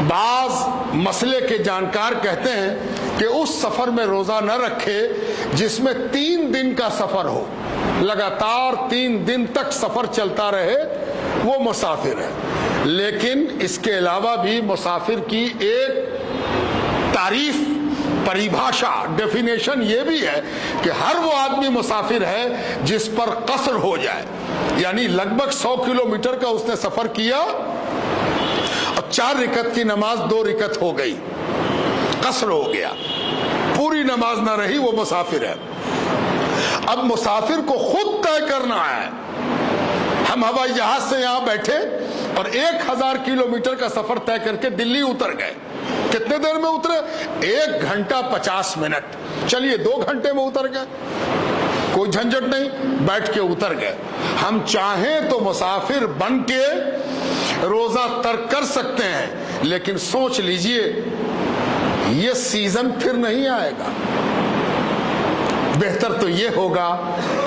بعض مسئلے کے جانکار کہتے ہیں کہ اس سفر میں روزہ نہ رکھے جس میں 3 دن کا سفر ہو، لگاتار 3 دن تک سفر چلتا رہے، وہ مسافر ہے۔ لیکن اس کے علاوہ بھی مسافر کی ایک تعریف، پریبھاشا، ڈیفینیشن یہ بھی ہے کہ ہر وہ آدمی مسافر ہے جس پر قصر ہو جائے، یعنی لگ بھگ 100 کلومیٹر کا اس نے سفر کیا اور 4 رکعت کی نماز 2 رکعت ہو گئی، قصر ہو گیا، پوری نماز نہ رہی، وہ مسافر ہے۔ اب مسافر کو خود طے کرنا ہے، ہم ہوائی جہاز سے یہاں بیٹھے، اور 1000 کلومیٹر کا سفر طے کر کے دلی اتر گئے. کتنے دیر میں اترے؟ 1 گھنٹہ 50 منٹ. چلیے 2 گھنٹے میں اتر گئے, کوئی جھنجھٹ نہیں, بیٹھ کے اتر گئے. ہم چاہیں تو مسافر بن کے روزہ ترک کر سکتے ہیں, لیکن سوچ لیجئے یہ سیزن پھر نہیں آئے گا. بہتر تو یہ ہوگا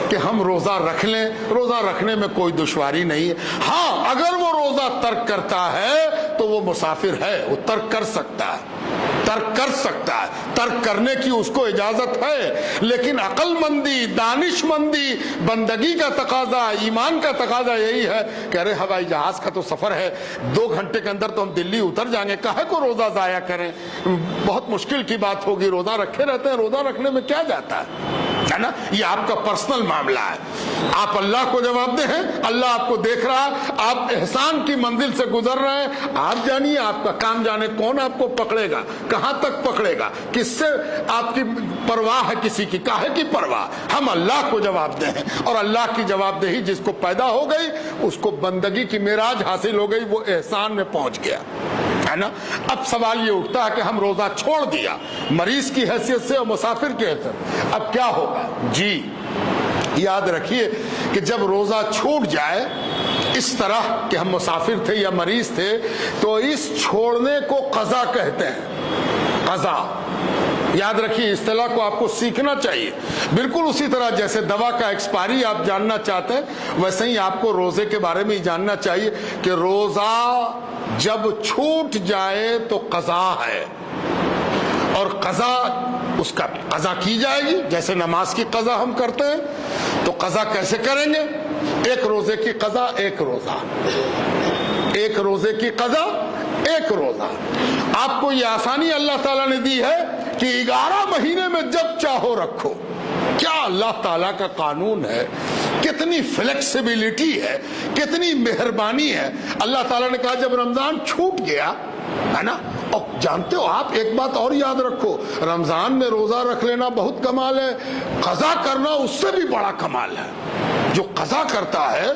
کہ ہم روزہ رکھ لیں. روزہ رکھنے میں کوئی دشواری نہیں ہے. ہاں اگر وہ روزہ ترک کرتا ہے تو وہ مسافر ہے, وہ ترک کر سکتا ہے, ترک کر سکتا ہے, ترک کرنے کی اس کو اجازت ہے. لیکن عقل مندی, دانش مندی, بندگی کا تقاضا, ایمان کا تقاضا یہی ہے کہ ارے ہوائی جہاز کا تو سفر ہے, 2 گھنٹے کے اندر تو ہم دلی اتر جائیں گے, کاہے کو روزہ ضائع کریں, بہت مشکل کی بات ہوگی. روزہ رکھے رہتے ہیں, روزہ رکھنے میں کیا جاتا ہے نا. یہ آپ کا پرسنل معاملہ ہے, آپ اللہ کو جواب دیں. اللہ آپ کو دیکھ رہا ہے, آپ احسان کی منزل سے گزر رہے ہیں. آپ جانیے, آپ کا کام جانے کون آپ کو پکڑے گا, کہاں تک پکڑے گا, کس سے آپ کی پرواہ ہے, کسی کی کاہے کی پرواہ. ہم اللہ کو جواب دیں, اور اللہ کی جواب دہی جس کو پیدا ہو گئی اس کو بندگی کی معراج حاصل ہو گئی, وہ احسان میں پہنچ گیا ہے نا. اب سوال یہ اٹھتا ہے کہ ہم روزہ چھوڑ دیا مریض کی حیثیت سے اور مسافر کی حیثیت, اب کیا ہوگا؟ جی یاد رکھیے کہ جب روزہ چھوٹ جائے اس طرح کہ ہم مسافر تھے یا مریض تھے, تو اس چھوڑنے کو قضا کہتے ہیں. قضا یاد رکھیے, اصطلاح کو آپ کو سیکھنا چاہیے. بالکل اسی طرح جیسے دوا کا ایکسپائری آپ جاننا چاہتے ہیں, ویسے ہی آپ کو روزے کے بارے میں جاننا چاہیے کہ روزہ جب چھوٹ جائے تو قضا ہے, اور قضا اس کا قضا کی جائے گی. جیسے نماز کی قضا ہم کرتے ہیں, تو قضا کیسے کریں گے؟ 1 روزے کی قضا 1 روزہ, 1 روزے کی قضا 1 روزہ. آپ کو یہ آسانی اللہ تعالیٰ نے دی ہے کہ 11 مہینے میں جب چاہو رکھو. کیا اللہ تعالیٰ کا قانون ہے, کتنی فلیکسیبلٹی ہے, کتنی مہربانی ہے. اللہ تعالیٰ نے کہا جب رمضان چھوٹ گیا ہے نا. اور جانتے ہو آپ, ایک بات اور یاد رکھو, رمضان میں روزہ رکھ لینا بہت کمال ہے, قضا کرنا اس سے بھی بڑا کمال ہے. جو قضا کرتا ہے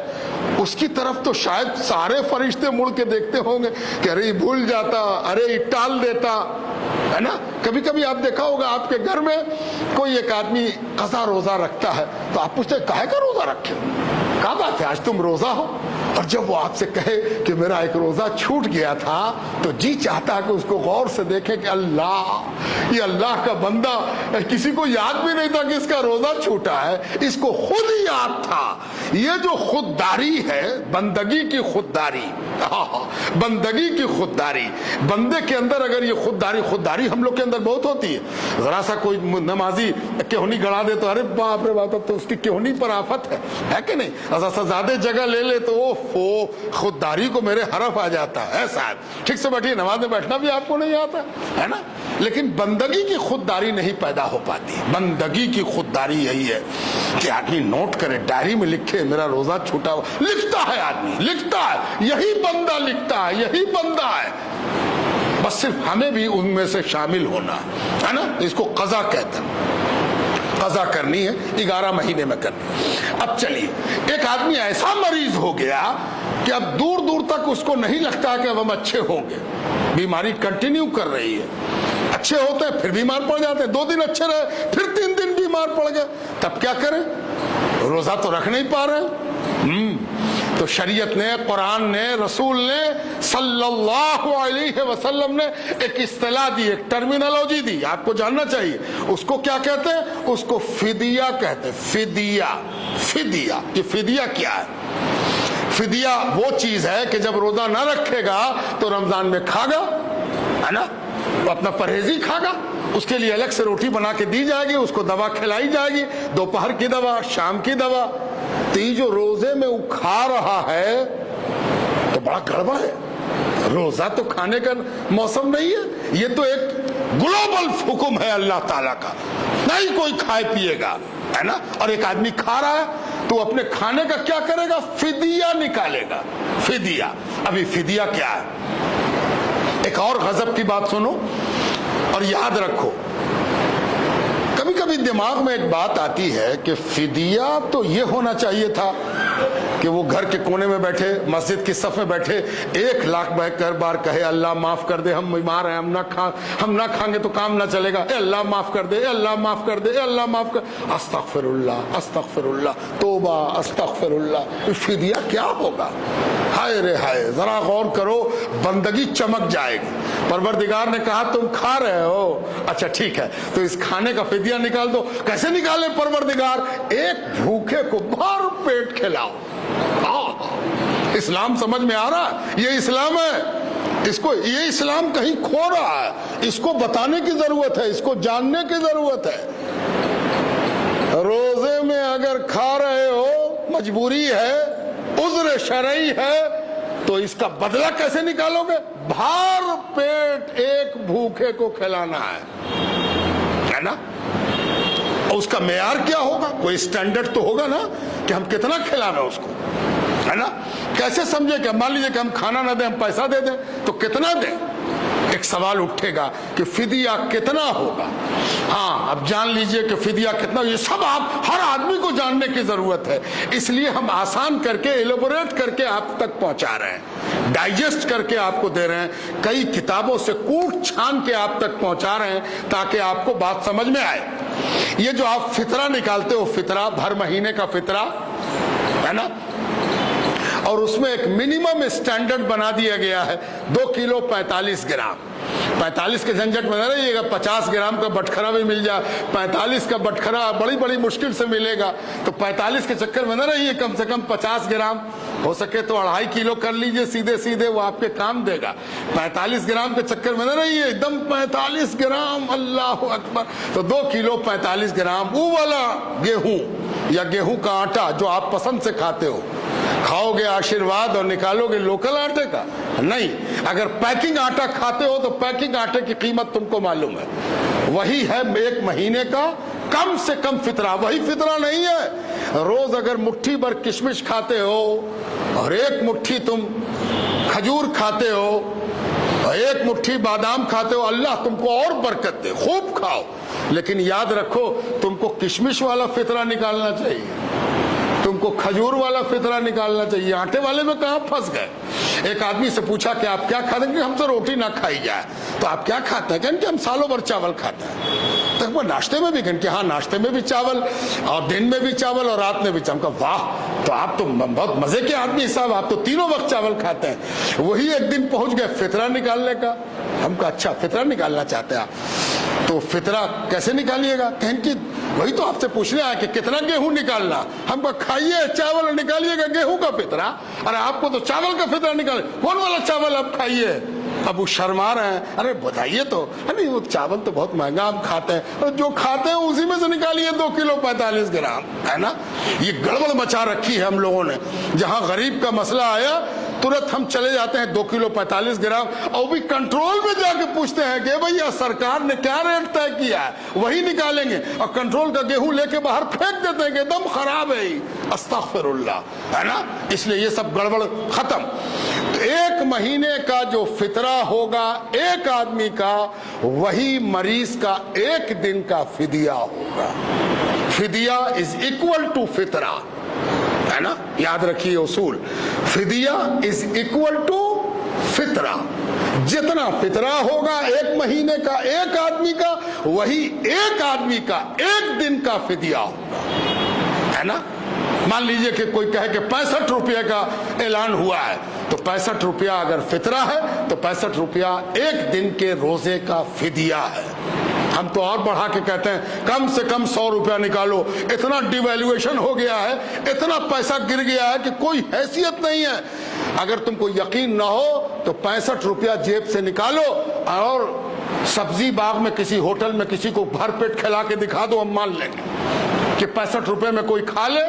اس کی طرف تو شاید سارے فرشتے مڑ کے دیکھتے ہوں گے کہ ارے بھول جاتا, ارے ٹال دیتا ہے نا. کبھی کبھی آپ دیکھا ہوگا آپ کے گھر میں کوئی ایک آدمی قضا روزہ رکھتا ہے, تو آپ پوچھتے ہیں کاہے کا روزہ رکھے, کیا بات ہے آج تم روزہ ہو. اور جب وہ آپ سے کہے کہ میرا ایک روزہ چھوٹ گیا تھا, تو جی چاہتا ہے کہ اس کو غور سے دیکھے کہ اللہ, یہ اللہ کا بندہ, کسی کو یاد بھی نہیں تھا کہ اس کا روزہ چھوٹا ہے, اس کو خود ہی یاد تھا. یہ جو خودداری ہے, بندگی کی خودداری, بندگی کی خودداری, بندے کے اندر اگر یہ خودداری ہم لوگ کے اندر بہت ہوتی ہے. ذرا سا کوئی نمازی کہونی گڑا دے تو ارے باپ رے باپ, تو اس کی کہونی پر آفت ہے کہ نہیں. ذرا سا زیادہ جگہ لے لے تو خودداری کو میرے حرف آ جاتا ہے. صاحب ٹھیک سے بیٹھیے, نماز میں بیٹھنا بھی آپ کو نہیں آتا ہے نا. لیکن بندگی کی خودداری نہیں پیدا ہو پاتی. بندگی کی خودداری یہی ہے کہ آدمی نوٹ کرے, ڈائری میں لکھے میرا روزہ چھوٹا ہوا, لکھتا ہے آدمی, لکھتا ہے, یہی بندہ لکھتا ہے, یہی بندہ ہے. بس صرف ہمیں بھی ان میں سے شامل ہونا ہے نا. اس کو قضا کہتے ہیں. قضا کرنی ہے, 11 مہینے میں کرنی. اب چلیے, ایک آدمی ایسا مریض ہو گیا کہ اب دور دور تک اس کو نہیں لگتا کہ اب ہم اچھے ہوں گے, بیماری کنٹینیو کر رہی ہے, اچھے ہوتے ہیں پھر بیمار پڑ جاتے ہیں, 2 دن اچھے رہے پھر 3 دن بیمار پڑ گئے, تب کیا کریں؟ روزہ تو رکھ نہیں پا رہے. تو شریعت نے, قرآن نے, رسول نے صلی اللہ علیہ وسلم نے ایک اصطلاح دی, ایک ٹرمینالوجی دی, آپ کو جاننا چاہیے. اس کو کیا کہتے ہیں؟ اس کو فدیہ کہتے ہیں. فدیہ, فدیہ. یہ فدیہ کیا ہے؟ فدیہ وہ چیز ہے کہ جب روزہ نہ رکھے گا تو رمضان میں کھا گا ہے نا, وہ اپنا پرہیزی کھا گا, اس کے لیے الگ سے روٹی بنا کے دی جائے گی, اس کو دوا کھلائی جائے گی, دوپہر کی دوا, شام کی دوا. تو یہ جو روزے میں وہ کھا رہا ہے تو بڑا گڑبڑ ہے. روزہ تو کھانے کا موسم نہیں ہے, یہ تو ایک گلوبل حکم ہے اللہ تعالیٰ کا, نہیں کوئی کھائے پیے گا ہے نا. اور ایک آدمی کھا رہا ہے تو اپنے کھانے کا کیا کرے گا؟ فدیہ نکالے گا. فدیہ. ابھی فدیہ کیا ہے؟ ایک اور غضب کی بات سنو اور یاد رکھو, کبھی کبھی دماغ میں ایک بات آتی ہے کہ فدیہ تو یہ ہونا چاہیے تھا کہ وہ گھر کے کونے میں بیٹھے، مسجد کی صف میں بیٹھے، 1,00,000 بار کہے اللہ معاف کر دے، ہم بیمار ہیں، ہم نہ کھائیں گے تو کام نہ چلے گا، اے اللہ معاف کر دے، اے اللہ معاف کر دے، اے اللہ معاف کر، استغفر اللہ استغفر اللہ، توبہ استغفر اللہ۔ فدیہ کیا ہوگا؟ ہائے رے ہائے، ذرا غور کرو، بندگی چمک جائے گی۔ پروردگار نے کہا تم کھا رہے ہو، اچھا ٹھیک ہے تو اس کھانے کا فدیہ نکال دو۔ کیسے نکالے پروردگار؟ ایک بھوکے کو بھر پیٹ کھلاؤ۔ اسلام سمجھ میں آ رہا ہے؟ یہ اسلام ہے، یہ اسلام کہیں کھو رہا ہے، اس کو بتانے کی ضرورت ہے، اس کو جاننے کی ضرورت ہے۔ روزے میں اگر کھا رہے ہو، مجبوری ہے، عذر شرعی ہے، تو اس کا بدلہ کیسے نکالو گے؟ بھر پیٹ ایک بھوکے کو کھلانا ہے نا؟ اس کا معیار کیا ہوگا؟ کوئی سٹینڈرڈ تو ہوگا نا کہ ہم کتنا کھلانا ہے اس کو، ہے نا؟ کیسے سمجھے کہ مان لیجئے کہ ہم کھانا نہ دیں، ہم پیسہ دے دیں تو کتنا دیں؟ ایک سوال اٹھے گا کہ فدیہ کتنا ہوگا۔ ہاں اب جان لیجئے کہ فدیہ کتنا، یہ سب ہر آدمی کو جاننے کی ضرورت ہے، اس لیے ہم آسان کر کے ایلیبوریٹ کر کے آپ تک پہنچا رہے ہیں، ڈائجسٹ کر کے آپ کو دے رہے ہیں، کئی کتابوں سے کوٹ چھان کے آپ تک پہنچا رہے ہیں تاکہ آپ کو بات سمجھ میں آئے۔ یہ جو آپ فطرہ نکالتے ہو، فطرہ ہر مہینے کا فطرہ ہے نا، اور اس میں ایک منیمم اسٹینڈرڈ بنا دیا گیا ہے 2 کلو 45 گرام۔ 45 کے جھنجٹ میں نہ رہیے گا، 50 گرام کا بٹکھرا بھی مل جائے، 45 کا بٹکھرا بڑی مشکل سے ملے گا، تو 45 کے چکر میں نہ رہیے، کم سے کم 50 گرام، ہو سکے تو 2.5 کلو کر لیجئے، سیدھے وہ آپ کے کام دے گا۔ 45 گرام کے چکر میں نہ رہیے، ایک دم 45 گرام، اللہ اکبر، تو 2 کلو 45 گرام وہ والا گیہوں یا گیہوں کا آٹا جو آپ پسند سے کھاتے ہو، کھاؤ گے آشیرواد اور نکالو گے لوکل آٹے کا؟ نہیں، اگر پیکنگ آٹا کھاتے ہو تو پیکنگ آٹے کی قیمت تم کو معلوم ہے، وہی ہے ایک مہینے کا کم سے کم فطرہ۔ وہی فطرہ نہیں ہے، روز اگر مٹھی بھر کشمش کھاتے ہو اور 1 مٹھی تم کھجور کھاتے ہو اور 1 مٹھی بادام کھاتے ہو، اللہ تم کو اور برکت دے، خوب کھاؤ، لیکن یاد رکھو تم کو کشمش والا فطرہ نکالنا چاہیے، تم کو کھجور والا فطرہ نکالنا چاہیے، آٹے والے میں کہاں پھنس گئے۔ ایک آدمی سے پوچھا کہ آپ کیا کھاتے ہیں؟ ہم سے روٹی نہ کھائی جائے، تو آپ کیا کھاتے ہیں؟ کہیں کہ ہم سالوں بھر چاول کھاتے ہیں۔ تو وہ ناشتے میں بھی کہیں کہ ہاں ناشتے میں بھی چاول، اور دن میں بھی چاول، اور رات میں بھی چاول۔ واہ، تو آپ تو بہت مزے کے آدمی صاحب، آپ تو تینوں وقت چاول کھاتے ہیں۔ وہی ایک دن پہنچ گئے فطرہ نکالنے کا۔ ہم کہا اچھا فطرہ نکالنا چاہتے ہیں آپ، تو فطرہ کیسے نکالیے گا؟ کہیں کہ وہی تو آپ سے پوچھنے آیا کہ کتنا گیہوں نکالنا۔ ہم کو کھائیے چاول نکالیے گا گیہوں کا فطرہ، ارے آپ کو تو چاول کا فطرہ نکالے، کون والا چاول آپ کھائیے؟ اب وہ شرما رہے ہیں، ارے بتائیے تو، نہیں وہ چاول تو بہت مہنگا ہم کھاتے ہیں، اور جو کھاتے ہیں اسی میں سے نکالیے 2 کلو 45 گرام، ہے نا؟ یہ گڑبڑ مچا رکھی ہے ہم لوگوں نے، جہاں غریب کا مسئلہ آیا ترنت ہم چلے جاتے ہیں 2 کلو 45 گرام، اور بھی کنٹرول میں جا کے پوچھتے ہیں کہ بھئی سرکار نے کیا ریٹ طے کیا ہے، وہی نکالیں گے، اور کنٹرول کا گیہوں لے کے باہر پھینک دیتے ہیں کہ دم خراب ہے ہی، استغفر اللہ، ہے نا؟ اس لیے یہ سب گڑبڑ ختم۔ تو 1 مہینے کا جو فطرہ ہوگا ایک آدمی کا، وہی مریض کا 1 دن کا فدیہ ہوگا۔ فدیہ از اکول ٹو فطرہ، ہے نا؟ یاد رکھیے اصول، فدیہ از اکول ٹو فطرہ۔ جتنا فطرہ ہوگا 1 مہینے کا ایک آدمی کا، وہی ایک آدمی کا 1 دن کا فدیہ ہوگا، ہے نا؟ مان لیجئے کہ کوئی کہے کہ 65 روپے کا اعلان ہوا ہے، تو 65 روپیہ اگر فطرہ ہے تو 65 روپیہ 1 دن کے روزے کا فدیہ ہے۔ ہم تو اور بڑھا کے کہتے ہیں کم سے کم 100 روپیہ نکالو، اتنا ڈیویلویشن ہو گیا ہے، اتنا پیسہ گر گیا ہے کہ کوئی حیثیت نہیں ہے۔ اگر تم کو یقین نہ ہو تو 65 روپیہ جیب سے نکالو اور سبزی باغ میں کسی ہوٹل میں کسی کو بھر پیٹ کھلا کے دکھا دو، ہم مان لیں گے کہ 65 روپے میں کوئی کھا لے۔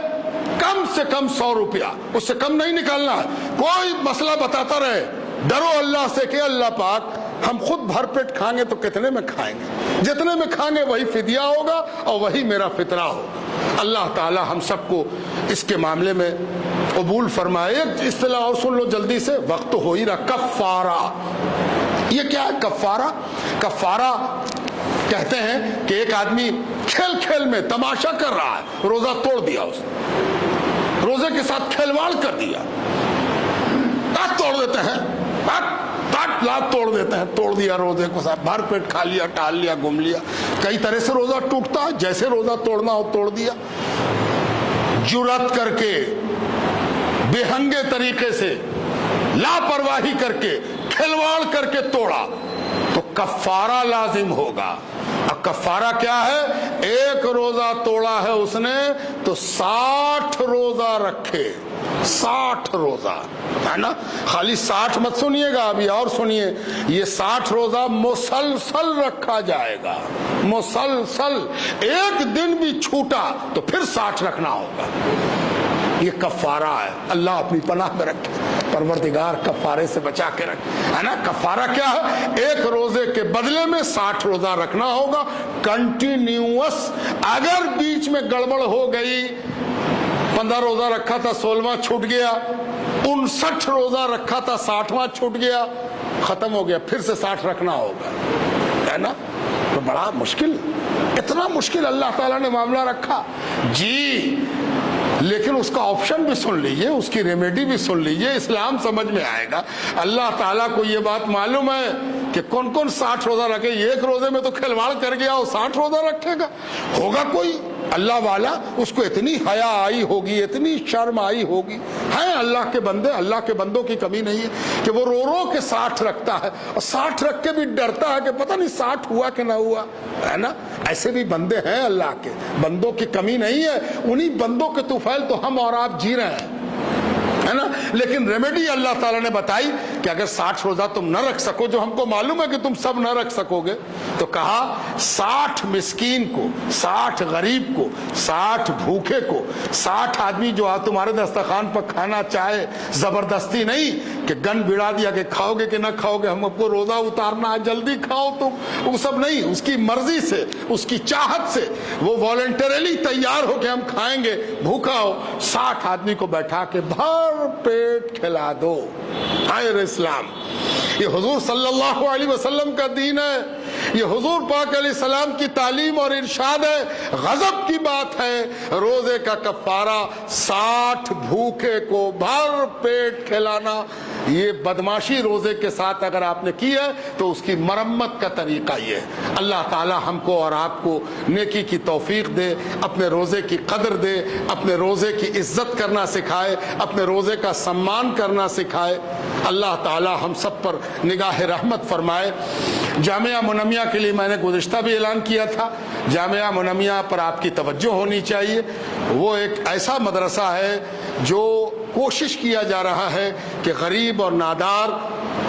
کم سے کم 100 روپیہ، اس سے کم نہیں نکالنا ہے۔ کوئی مسئلہ بتاتا رہے، ڈرو اللہ سے کہ اللہ پاک ہم خود بھر پیٹ کھائیں گے تو کتنے میں کھائیں گے، جتنے میں کھائیں گے وہی فدیہ ہوگا اور وہی میرا فطرہ ہوگا۔ اللہ تعالی ہم سب کو اس کے معاملے میں قبول فرمائے۔ ایک اصطلاح اور سن لو جلدی سے، وقت ہو ہی رہا، کفارہ۔ یہ کیا ہے کفارہ؟ کفارہ کہتے ہیں کہ ایک آدمی کھیل کھیل میں تماشا کر رہا ہے، روزہ توڑ دیا، اس نے روزے کے ساتھ کھلواڑ کر دیا، توڑ دیتے ہیں، لات توڑ دیتے ہیں، توڑ دیا روزے کو، ساتھ بھر پیٹ کھا لیا، ٹال لیا، گھوم لیا، کئی طرح سے روزہ ٹوٹتا ہے، جیسے روزہ توڑنا ہو توڑ دیا، جرات کر کے بے ہنگے طریقے سے لاپرواہی کر کے کھلواڑ کر کے توڑا تو کفارہ لازم ہوگا۔ اب کفارہ کیا ہے؟ ایک روزہ توڑا ہے اس نے تو 60 روزہ رکھے، 60 روزہ ہے نا، خالی 60 مت سنیے گا، ابھی اور سنیے، یہ 60 روزہ مسلسل رکھا جائے گا، مسلسل، ایک دن بھی چھوٹا تو پھر 60 رکھنا ہوگا۔ یہ کفارہ ہے، اللہ اپنی پناہ میں رکھے، پروردگار کفارے سے بچا کے رکھے، ہے نا۔ کفارہ کیا ہے؟ ایک روزے کے بدلے میں 60 روزہ رکھنا ہوگا کنٹینیوس۔ اگر بیچ میں گڑبڑ ہو گئی، 15 روزہ رکھا تھا 16واں چھوٹ گیا، 59 روزہ رکھا تھا 60واں چھوٹ گیا، ختم ہو گیا، پھر سے 60 رکھنا ہوگا، ہے نا۔ تو بڑا مشکل، اتنا مشکل اللہ تعالیٰ نے معاملہ رکھا جی، لیکن اس کا آپشن بھی سن لیجئے، اس کی ریمیڈی بھی سن لیجئے، اسلام سمجھ میں آئے گا۔ اللہ تعالیٰ کو یہ بات معلوم ہے کہ کون کون 60 روزہ رکھے، ایک روزے میں تو کھلواڑ کر گیا، وہ 60 روزہ رکھے گا؟ ہوگا کوئی اللہ والا، اس کو اتنی حیا آئی ہوگی، اتنی شرم آئی ہوگی، ہیں اللہ کے بندے، اللہ کے بندوں کی کمی نہیں ہے کہ وہ رو رو کے 60 رکھتا ہے، اور 60 رکھ کے بھی ڈرتا ہے کہ پتہ نہیں 60 ہوا کہ نہ ہوا، ہے نا۔ ایسے بھی بندے ہیں اللہ کے، بندوں کی کمی نہیں ہے، انہی بندوں کے طفیل تو ہم اور آپ جی رہے ہیں، ہے نا۔ لیکن ریمیڈی اللہ تعالیٰ نے بتائی کہ اگر 60 روزہ تم نہ رکھ سکو، جو ہم کو معلوم ہے کہ تم سب نہ رکھ سکو گے، تو کہا 60 مسکین کو، 60 غریب کو، 60 بھوکے کو، 60 آدمی جو تمہارے دسترخوان پر کھانا چاہے، زبردستی نہیں کہ گن بڑھا دیا کہ کھاؤ گے کہ نہ کھاؤ گے، ہم کو روزہ اتارنا ہے جلدی کھاؤ تم، وہ سب نہیں، اس کی مرضی سے، اس کی چاہت سے وہ والنٹریلی تیار ہو کہ ہم کھائیں گے، بھوکا ہو، 60 آدمی کو بیٹھا کے بھر پیٹ کھلا دو۔ خیر اسلام، یہ حضور صلی اللہ علیہ وسلم کا دین ہے، یہ حضور پاک علیہ السلام کی تعلیم اور ارشاد ہے۔ غضب کی بات ہے، روزے کا کفارہ 60 بھوکے کو بھر پیٹ کھلانا۔ یہ بدماشی روزے کے ساتھ اگر آپ نے کی ہے تو اس کی مرمت کا طریقہ یہ ہے۔ اللہ تعالی ہم کو اور آپ کو نیکی کی توفیق دے، اپنے روزے کی قدر دے، اپنے روزے کی عزت کرنا سکھائے، اپنے روزے کا سمان کرنا سکھائے۔ اللہ تعالی ہم سب پر نگاہ رحمت فرمائے۔ جامعہ منمیہ کے لیے میں نے گزشتہ بھی اعلان کیا تھا، جامعہ منمیہ پر آپ کی توجہ ہونی چاہیے۔ وہ ایک ایسا مدرسہ ہے جو کوشش کیا جا رہا ہے کہ غریب اور نادار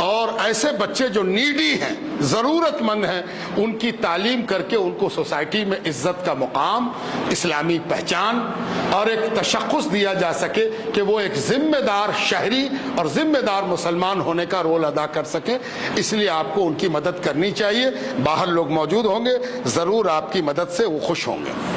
اور ایسے بچے جو نیڈی ہیں، ضرورت مند ہیں، ان کی تعلیم کر کے ان کو سوسائٹی میں عزت کا مقام، اسلامی پہچان اور ایک تشخص دیا جا سکے کہ وہ ایک ذمہ دار شہری اور ذمہ دار مسلمان ہونے کا رول ادا کر سکیں۔ اس لیے آپ کو ان کی مدد کرنی چاہیے۔ باہر لوگ موجود ہوں گے، ضرور آپ کی مدد سے وہ خوش ہوں گے۔